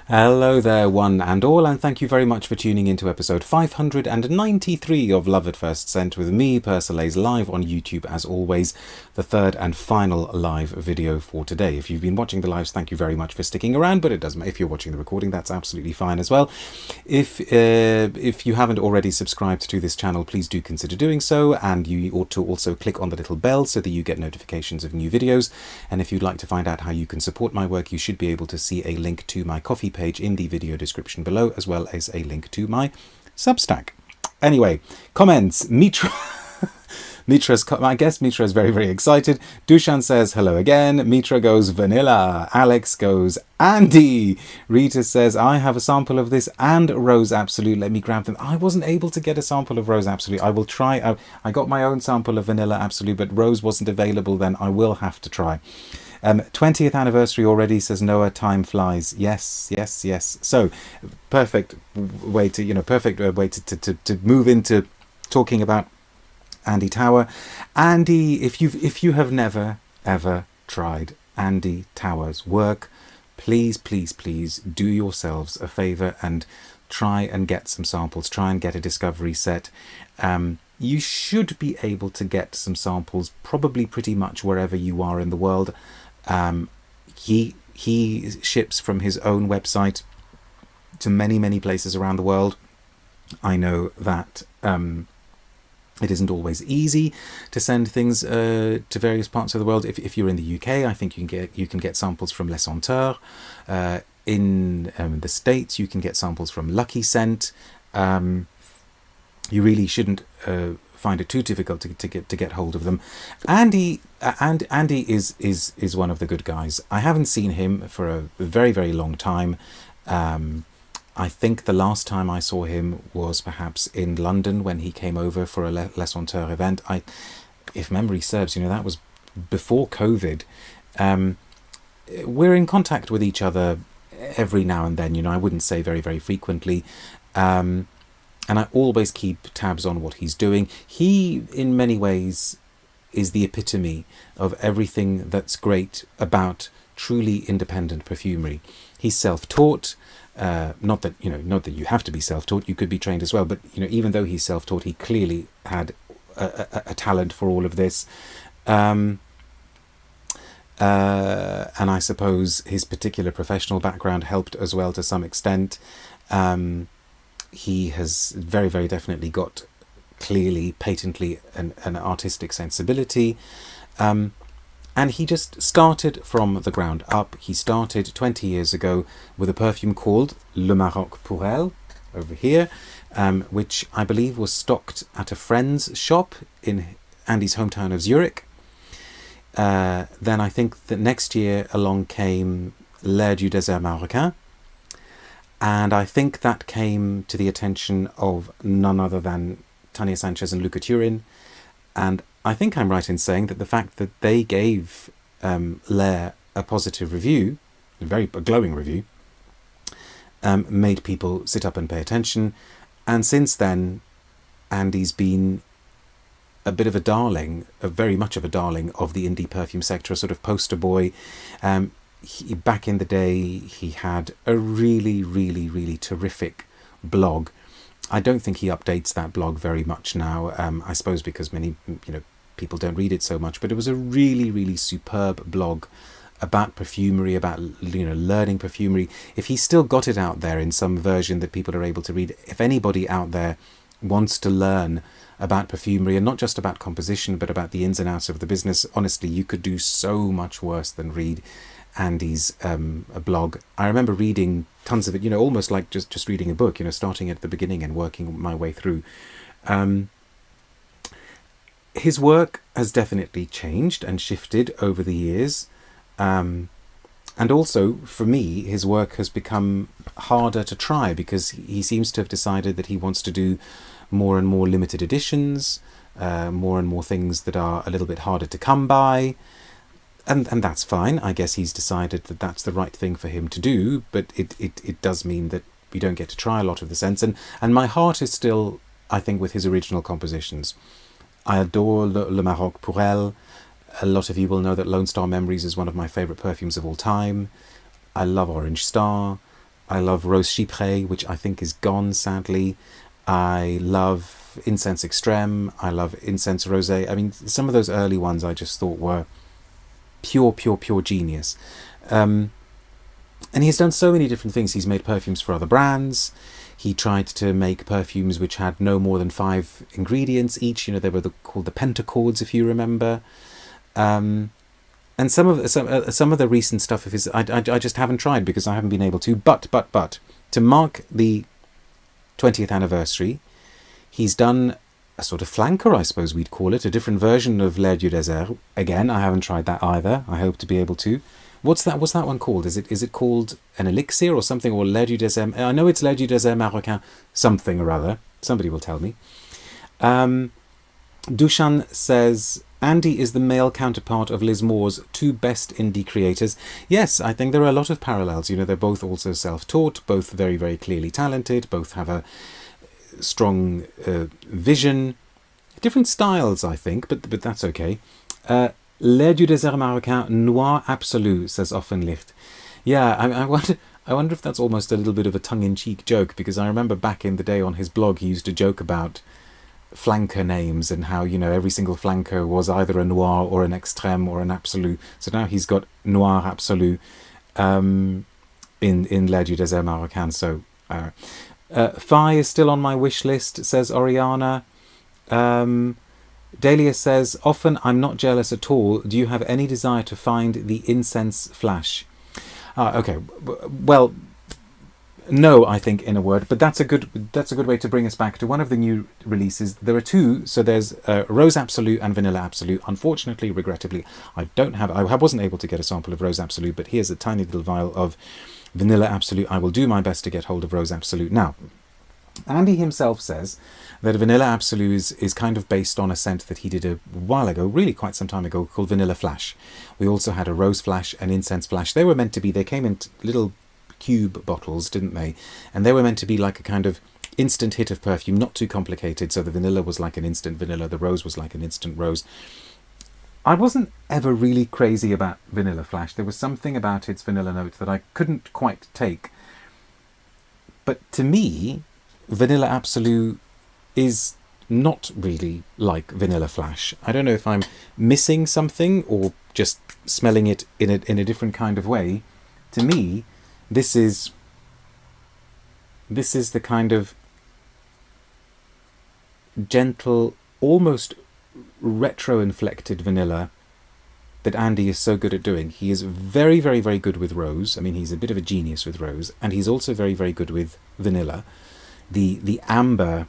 Hello there, one and all, and thank you very much for tuning into episode 593 of Love at First Scent with me, Persolaise, live on YouTube as always, the third and final live video for today. If you've been watching the lives, thank you very much for sticking around, but it doesn't matter. If you're watching the recording, that's absolutely fine as well. If you haven't already subscribed to this channel, please do consider doing so, and you ought to also click on the little bell so that you get notifications of new videos. And if you'd like to find out how you can support my work, you should be able to see a link to my Ko-fi page in the video description below, as well as a link to my Substack. Anyway, comments. I guess Mitra is very, very excited. Dushan says hello again. Mitra goes vanilla. Alex goes Andy. Rita says I have a sample of this and Rose Absolute. Let me grab them. I wasn't able to get a sample of Rose Absolute. I will try. I got my own sample of Vanilla Absolute, but Rose wasn't available then. I will have to try. 20th anniversary already, says Noah. Time flies. Yes. So perfect way to move into talking about Andy Tauer. Andy, if you have never ever tried Andy Tauer's work, please do yourselves a favor and try and get some samples. Try and get a discovery set. You should be able to get some samples probably pretty much wherever you are in the world. He ships from his own website to many places around the world. I know that it isn't always easy to send things to various parts of the world. If you're in the UK, I think you can get samples from Les Senteurs. In the States, you can get samples from Lucky Scent. You really shouldn't find it too difficult to get hold of them. Andy is one of the good guys. I haven't seen him for a very long time. I think the last time I saw him was perhaps in London when he came over for a Les Senteurs event. If memory serves, that was before COVID. We're in contact with each other every now and then. I wouldn't say very frequently. And I always keep tabs on what he's doing. He, in many ways, is the epitome of everything that's great about truly independent perfumery. He's self-taught. Not that you have to be self-taught. You could be trained as well. But even though he's self-taught, he clearly had a talent for all of this. And I suppose his particular professional background helped as well to some extent. He has very definitely got clearly, patently an artistic sensibility. And he just started from the ground up. He started 20 years ago with a perfume called Le Maroc pour Elle, over here, which I believe was stocked at a friend's shop in Andy's hometown of Zurich. Then I think that next year along came L'air du désert marocain. And I think that came to the attention of none other than Tania Sanchez and Luca Turin. And I think I'm right in saying that the fact that they gave L'air a positive review, a glowing review, made people sit up and pay attention. And since then, Andy's been a bit of a darling, very much of a darling of the indie perfume sector, a sort of poster boy. Back in the day, he had a really terrific blog. I don't think he updates that blog very much now. I suppose because many people don't read it so much. But it was a really superb blog about perfumery, about learning perfumery. If he's still got it out there in some version that people are able to read, if anybody out there wants to learn about perfumery and not just about composition but about the ins and outs of the business, honestly, you could do so much worse than read Andy's blog. I remember reading tons of it, almost like just reading a book, starting at the beginning and working my way through. His work has definitely changed and shifted over the years. And also, for me, his work has become harder to try because he seems to have decided that he wants to do more and more limited editions, more and more things that are a little bit harder to come by. And that's fine. I guess he's decided that that's the right thing for him to do, but it does mean that we don't get to try a lot of the scents. And my heart is still, I think, with his original compositions. I adore Le Maroc pour Elle. A lot of you will know that Lone Star Memories is one of my favourite perfumes of all time. I love Orange Star. I love Rose Chypre, which I think is gone, sadly. I love Incense Extreme. I love Incense Rosé. I mean, some of those early ones I just thought were pure genius. And he's done so many different things. He's made perfumes for other brands. He tried to make perfumes which had no more than 5 ingredients each. You know, they were called the pentachords, if you remember. And some of the recent stuff of his, I just haven't tried because I haven't been able to. But to mark the 20th anniversary, he's done a sort of flanker, I suppose we'd call it, a different version of L'air du désert. Again, I haven't tried that either. I hope to be able to. What's that one called? Is it called an elixir or something, or L'air du désert? I know it's L'air du désert marocain, something or other. Somebody will tell me. Dushan says, Andy is the male counterpart of Liz Moore's 2 best indie creators. Yes, I think there are a lot of parallels. You know, they're both also self-taught, both very, very clearly talented, both have a strong vision. Different styles, I think, but that's okay. L'air du désert marocain noir absolu, says Offenlicht. Yeah, I wonder if that's almost a little bit of a tongue-in-cheek joke, because I remember back in the day on his blog he used to joke about flanker names and how, you know, every single flanker was either a noir or an extrême or an absolu. So now he's got noir absolu in L'air du désert marocain. So Phi is still on my wish list, says Oriana. Dahlia says, often I'm not jealous at all. Do you have any desire to find the incense flash? Okay, well, no, I think, in a word, but that's a good way to bring us back to one of the new releases. There are 2, so there's Rose Absolue and Vanilla Absolue. Unfortunately, regrettably, I wasn't able to get a sample of Rose Absolue, but here's a tiny little vial of Vanilla Absolue. I will do my best to get hold of Rose Absolue. Now, Andy himself says that Vanilla Absolue is kind of based on a scent that he did a while ago, really quite some time ago, called Vanilla Flash. We also had a Rose Flash, an Incense Flash. They came in little cube bottles, didn't they? And they were meant to be like a kind of instant hit of perfume, not too complicated. So the vanilla was like an instant vanilla, the rose was like an instant rose. I wasn't ever really crazy about Vanilla Flash. There was something about its vanilla note that I couldn't quite take. But to me, Vanilla Absolue is not really like Vanilla Flash. I don't know if I'm missing something or just smelling it in a different kind of way. To me, this is the kind of gentle, almost retro-inflected vanilla that Andy is so good at doing. He is very, very, very good with rose. I mean, he's a bit of a genius with rose, and he's also very, very good with vanilla. The amber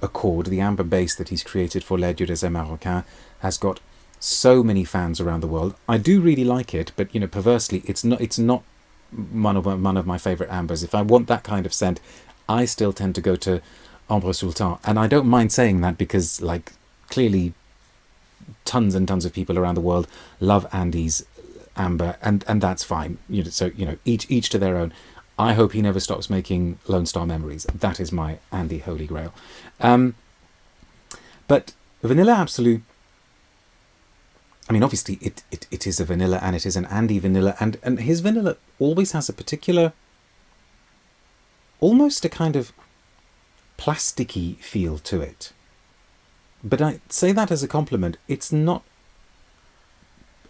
accord, the amber base that he's created for L'air du désert marocain has got so many fans around the world. I do really like it, but, you know, perversely, it's not one of my favourite ambers. If I want that kind of scent, I still tend to go to Ambre Sultan, and I don't mind saying that because, like, clearly tons and tons of people around the world love Andy's amber, and that's fine. You know, so, you know, each to their own. I hope he never stops making Lone Star Memories. That is my Andy holy grail. But Vanilla Absolute, I mean, obviously it is a vanilla, and it is an Andy vanilla, and his vanilla always has a particular, almost a kind of plasticky feel to it. But I say that as a compliment. It's not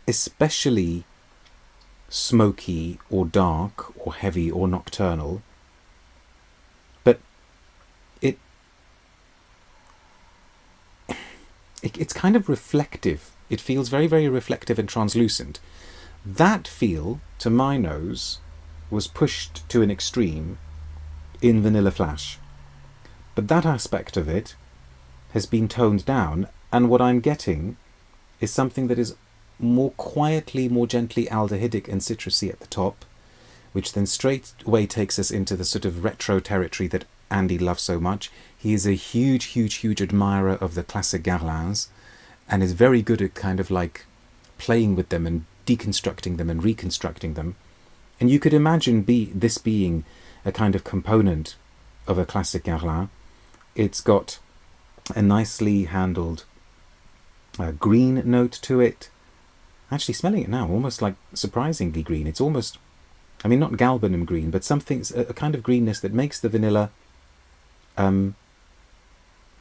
especially smoky or dark or heavy or nocturnal, but it's kind of reflective. It feels very, very reflective and translucent. That feel, to my nose, was pushed to an extreme in Vanilla Flash. But that aspect of it has been toned down, and what I'm getting is something that is more quietly, more gently aldehydic and citrusy at the top, which then straight away takes us into the sort of retro territory that Andy loves so much. He is a huge, huge, huge admirer of the classic Guerlains, and is very good at kind of like playing with them and deconstructing them and reconstructing them. And you could imagine this being a kind of component of a classic Guerlain. It's got a nicely handled green note to it. Actually, smelling it now, almost like surprisingly green. It's almost I mean, not galbanum green, but something, a kind of greenness that makes the vanilla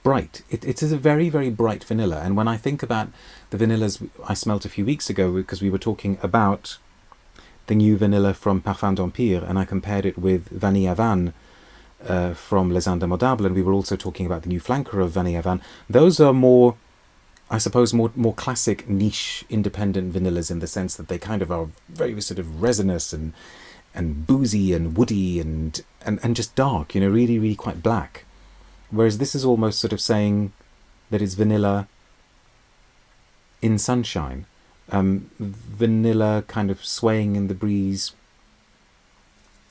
bright. It is a very, very bright vanilla. And when I think about the vanillas I smelt a few weeks ago, because we were talking about the new vanilla from Parfum d'Empire, and I compared it with Vanilla Van from Les Indemodables, and we were also talking about the new flanker of Vanilla Van. Those are more, I suppose, more classic niche independent vanillas, in the sense that they kind of are very sort of resinous and boozy and woody and just dark, really, really quite black. Whereas this is almost sort of saying that it's vanilla in sunshine. Vanilla kind of swaying in the breeze,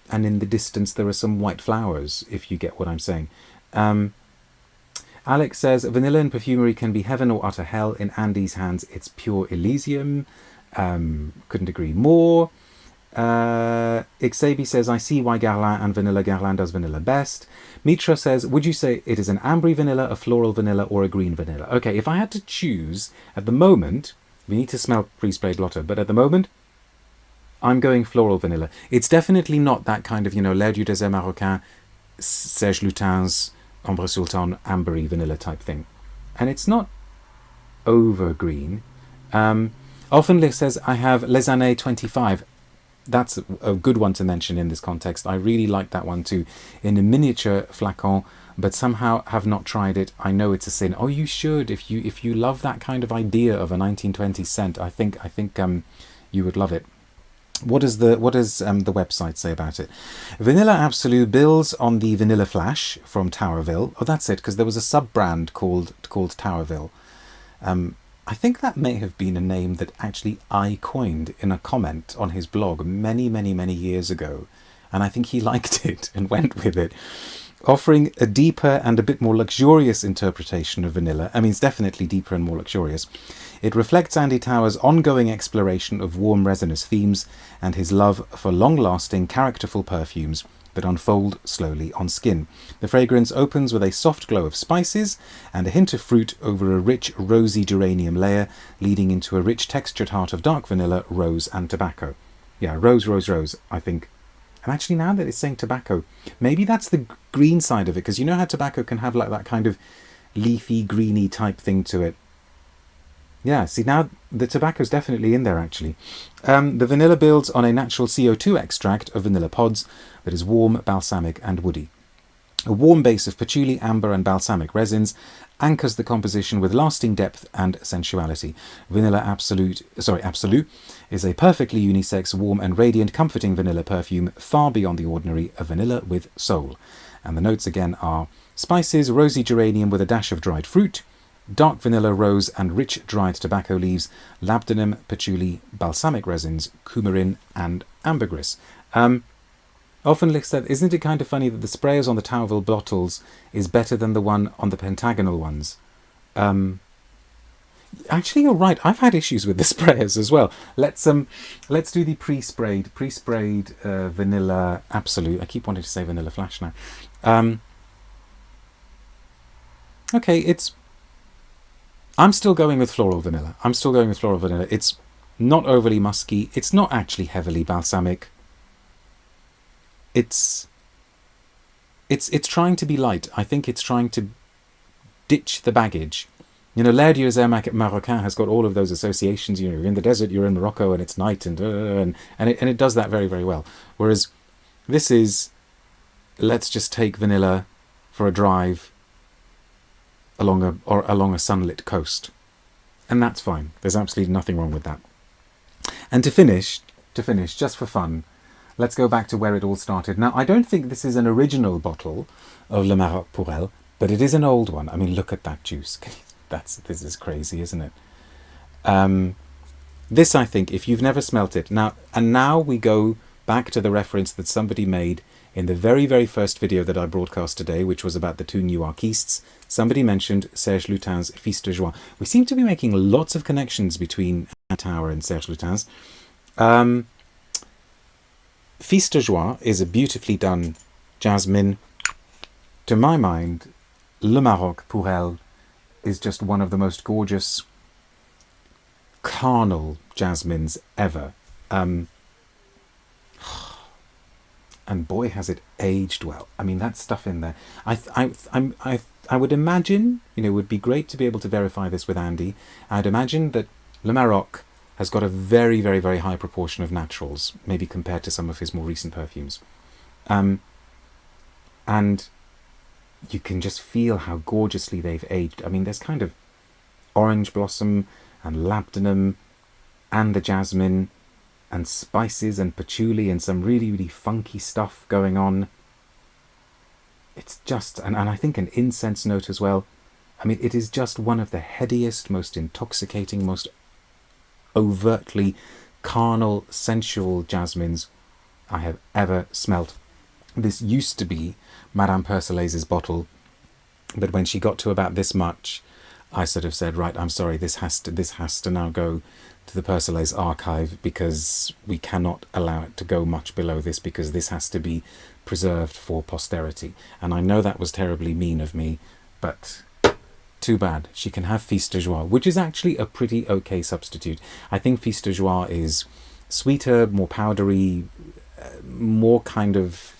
and in the distance there are some white flowers, if you get what I'm saying. Alex says, vanilla in perfumery can be heaven or utter hell. In Andy's hands, it's pure Elysium. Couldn't agree more. Ixabi says, I see why Guerlain and Vanilla Guerlain does vanilla best. Mitra says, would you say it is an ambery vanilla, a floral vanilla, or a green vanilla? Okay, if I had to choose, at the moment, we need to smell pre-sprayed blotter, but at the moment, I'm going floral vanilla. It's definitely not that kind of, L'air du désert marocain, Serge Lutens, Ambre Sultan, ambery vanilla type thing. And it's not over green. Offenlich says, I have Les Années 25. That's a good one to mention in this context. I really like that one too, in a miniature flacon, but somehow have not tried it. I know it's a sin. Oh, you should. If you love that kind of idea of a 1920s scent, I think you would love it. What does the website say about it? Vanilla Absolue builds on the Vanilla Flash from Tauerville. Oh, that's it, because there was a sub-brand called Tauerville. I think that may have been a name that actually I coined in a comment on his blog many, many, many years ago. And I think he liked it and went with it. Offering a deeper and a bit more luxurious interpretation of vanilla. I mean, it's definitely deeper and more luxurious. It reflects Andy Tauer's ongoing exploration of warm resinous themes and his love for long-lasting, characterful perfumes that unfold slowly on skin. The fragrance opens with a soft glow of spices and a hint of fruit over a rich, rosy geranium layer, leading into a rich textured heart of dark vanilla, rose and tobacco. Yeah, rose, rose, rose, I think. And actually, now that it's saying tobacco, maybe that's the green side of it, because you know how tobacco can have like that kind of leafy, greeny type thing to it. Yeah, see, now the tobacco's definitely in there, actually. The vanilla builds on a natural CO2 extract of vanilla pods that is warm, balsamic and woody. A warm base of patchouli, amber and balsamic resins anchors the composition with lasting depth and sensuality. Vanilla Absolue is a perfectly unisex, warm and radiant, comforting vanilla perfume, far beyond the ordinary, a vanilla with soul. And the notes again are spices, rosy geranium with a dash of dried fruit, dark vanilla, rose and rich dried tobacco leaves, labdanum, patchouli, balsamic resins, coumarin and ambergris. Offenlich said, isn't it kind of funny that the sprayers on the Tauerville bottles is better than the one on the pentagonal ones? Actually, you're right. I've had issues with the sprayers as well. Let's do the pre-sprayed Vanilla Absolute. I keep wanting to say Vanilla Flash now. Okay, I'm still going with floral vanilla. It's not overly musky. It's not actually heavily balsamic. It's trying to be light. I think it's trying to ditch the baggage. L'air du désert marocain has got all of those associations. You're in the desert, you're in Morocco, and it's night, and it does that very, very well. Whereas this is, let's just take vanilla for a drive along a sunlit coast, and that's fine. There's absolutely nothing wrong with that. And to finish, just for fun, let's go back to where it all started. Now, I don't think this is an original bottle of Le Maroc pour Elle, but it is an old one. I mean, look at that juice. This is crazy, isn't it? This, I think, if you've never smelt it, now we go back to the reference that somebody made in the very, very first video that I broadcast today, which was about the two new artistes. Somebody mentioned Serge Lutens' Fils de Joie. We seem to be making lots of connections between Tauer and Serge Lutens. Fils de Joie is a beautifully done jasmine. To my mind, Le Maroc pour Elle is just one of the most gorgeous carnal jasmines ever. and boy has it aged well. I mean, that stuff in there. I would imagine, it would be great to be able to verify this with Andy. I'd imagine that Le Maroc has got a very, very, very high proportion of naturals, maybe compared to some of his more recent perfumes. And you can just feel how gorgeously they've aged. I mean, there's kind of orange blossom and labdanum and the jasmine and spices and patchouli and some really, really funky stuff going on. It's just, and I think an incense note as well. I mean, it is just one of the headiest, most intoxicating, most overtly carnal, sensual jasmines I have ever smelt. This used to be Madame Persolaise's bottle, but when she got to about this much, I sort of said, right, I'm sorry, this has to now go to the Persolaise archive, because we cannot allow it to go much below this, because this has to be preserved for posterity. And I know that was terribly mean of me, but too bad. She can have Fils de Joie, which is actually a pretty okay substitute. I think Fils de Joie is sweeter, more powdery, more kind of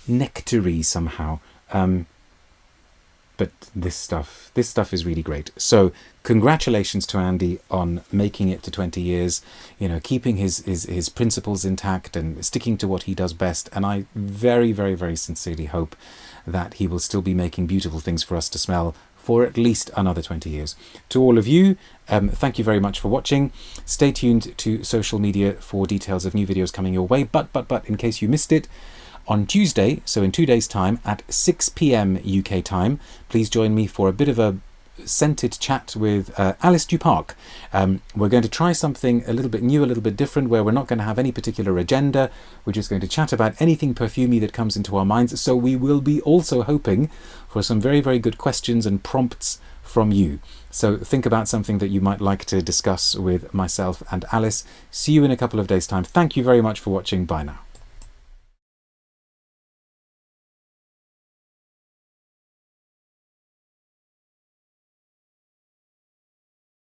nectary somehow. But this stuff is really great. So congratulations to Andy on making it to 20 years, keeping his principles intact and sticking to what he does best. And I very, very, very sincerely hope that he will still be making beautiful things for us to smell for at least another 20 years. To all of you, thank you very much for watching. Stay tuned to social media for details of new videos coming your way. But in case you missed it, on Tuesday, so in 2 days' time, at 6 p.m. UK time, please join me for a bit of a scented chat with Alice Duparc. We're going to try something a little bit new, a little bit different, where we're not going to have any particular agenda. We're just going to chat about anything perfumey that comes into our minds. So we will be also hoping for some very, very good questions and prompts from you. So think about something that you might like to discuss with myself and Alice. See you in a couple of days' time. Thank you very much for watching. Bye now.